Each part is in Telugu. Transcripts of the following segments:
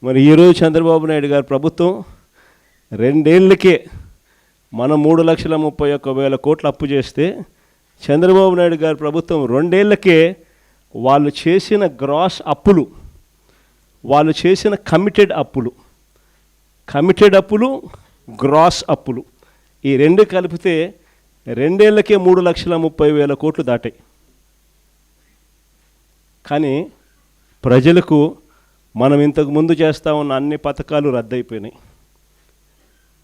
మరి ఈరోజు చంద్రబాబు నాయుడు గారి ప్రభుత్వం 2 ఏళ్ళకే మనం 3,31,000 కోట్లు అప్పు చేస్తే చంద్రబాబు నాయుడు గారి ప్రభుత్వం 2 ఏళ్ళకే వాళ్ళు చేసిన గ్రాస్ అప్పులు, వాళ్ళు చేసిన కమిటెడ్ అప్పులు గ్రాస్ అప్పులు ఈ 2 కలిపితే 2 ఏళ్ళకే 3,30,000 కోట్లు దాటాయి. కానీ ప్రజలకు మనం ఇంతకు ముందు చేస్తూ ఉన్న అన్ని పథకాలు రద్దయిపోయినాయి.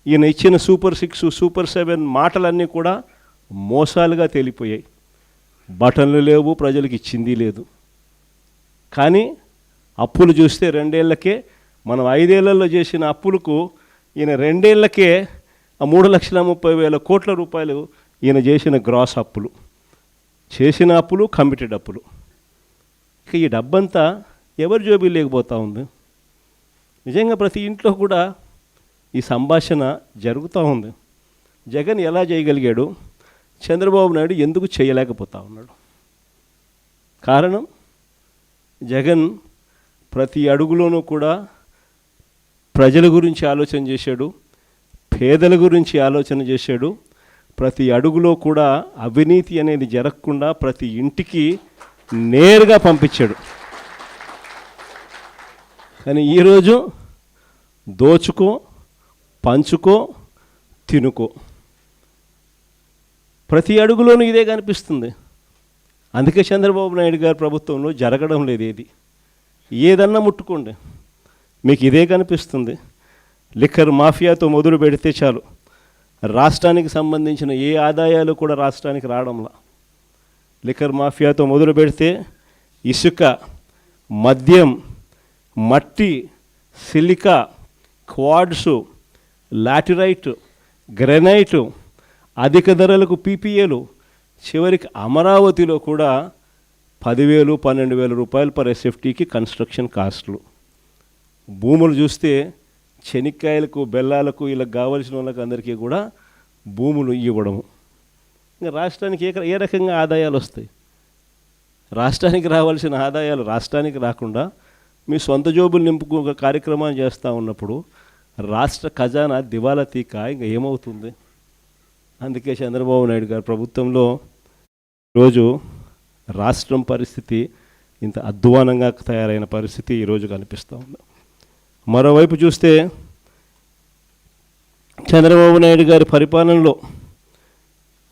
ఈయన ఇచ్చిన సూపర్ 6, సూపర్ 7 మాటలన్నీ కూడా మోసాలుగా తేలిపోయాయి. బటన్లు లేవు, ప్రజలకు ఇచ్చింది లేదు. కానీ అప్పులు చూస్తే 2 ఏళ్ళకే మనం 5 ఏళ్లలో చేసిన అప్పులకు ఈయన 2 ఏళ్ళకే 3,30,000 కోట్ల రూపాయలు ఈయన చేసిన గ్రాస్ అప్పులు, చేసిన అప్పులు కమిటెడ్ అప్పులు. ఇక ఈ డబ్బంతా ఎవరి జోబీ లేకపోతూ ఉంది. నిజంగా ప్రతి ఇంట్లో కూడా ఈ సంభాషణ జరుగుతూ ఉంది. జగన్ ఎలా చేయగలిగాడు, చంద్రబాబు నాయుడు ఎందుకు చేయలేకపోతా ఉన్నాడు? కారణం, జగన్ ప్రతి అడుగులోనూ కూడా ప్రజల గురించి ఆలోచన చేశాడు, పేదల గురించి ఆలోచన చేశాడు. ప్రతి అడుగులో కూడా అవినీతి అనేది జరగకుండా ప్రతి ఇంటికి నేరుగా పంపించాడు. కానీ ఈరోజు దోచుకో, పంచుకో, తినుకో, ప్రతి అడుగులోనూ ఇదే కనిపిస్తుంది. అందుకే చంద్రబాబు నాయుడు గారి ప్రభుత్వంలో జరగడం లేదు. ఏదన్నా ముట్టుకోండి మీకు ఇదే కనిపిస్తుంది. లిక్కర్ మాఫియాతో మొదలు పెడితే చాలు, రాష్ట్రానికి సంబంధించిన ఏ ఆదాయాలు కూడా రాష్ట్రానికి రావడంలా. లిక్కర్ మాఫియాతో మొదలు పెడితే ఇసుక, మద్యం, మట్టి, సిలికా, క్వాడ్సు, లాటిరైట్, గ్రెనైటు, అధిక ధరలకు పీపీఏలు, చివరికి అమరావతిలో కూడా 10,000, 12,000 రూపాయలు పర్ ఎస్ఎఫ్టీకి కన్స్ట్రక్షన్ కాస్ట్లు. భూములు చూస్తే చెనిక్కాయలకు, బెల్లాలకు, ఇలా కావలసిన వాళ్ళకి అందరికీ కూడా భూములు ఇవ్వడము. ఇంకా రాష్ట్రానికి ఏ రకంగా ఆదాయాలు వస్తాయి? రాష్ట్రానికి రావాల్సిన ఆదాయాలు రాష్ట్రానికి రాకుండా మీ సొంత జోబులు నింపుకు ఒక కార్యక్రమాన్ని చేస్తూ ఉన్నప్పుడు రాష్ట్ర ఖజానా దివాలా తీక ఇంకా ఏమవుతుంది? అందుకే చంద్రబాబు నాయుడు గారి ప్రభుత్వంలో ఈరోజు రాష్ట్రం పరిస్థితి ఇంత అధ్వానంగా తయారైన పరిస్థితి ఈరోజు కనిపిస్తూ ఉంది. మరోవైపు చూస్తే చంద్రబాబు నాయుడు గారి పరిపాలనలో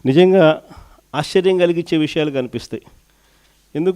నిజంగా ఆశ్చర్యం కలిగించే విషయాలు కనిపిస్తాయి.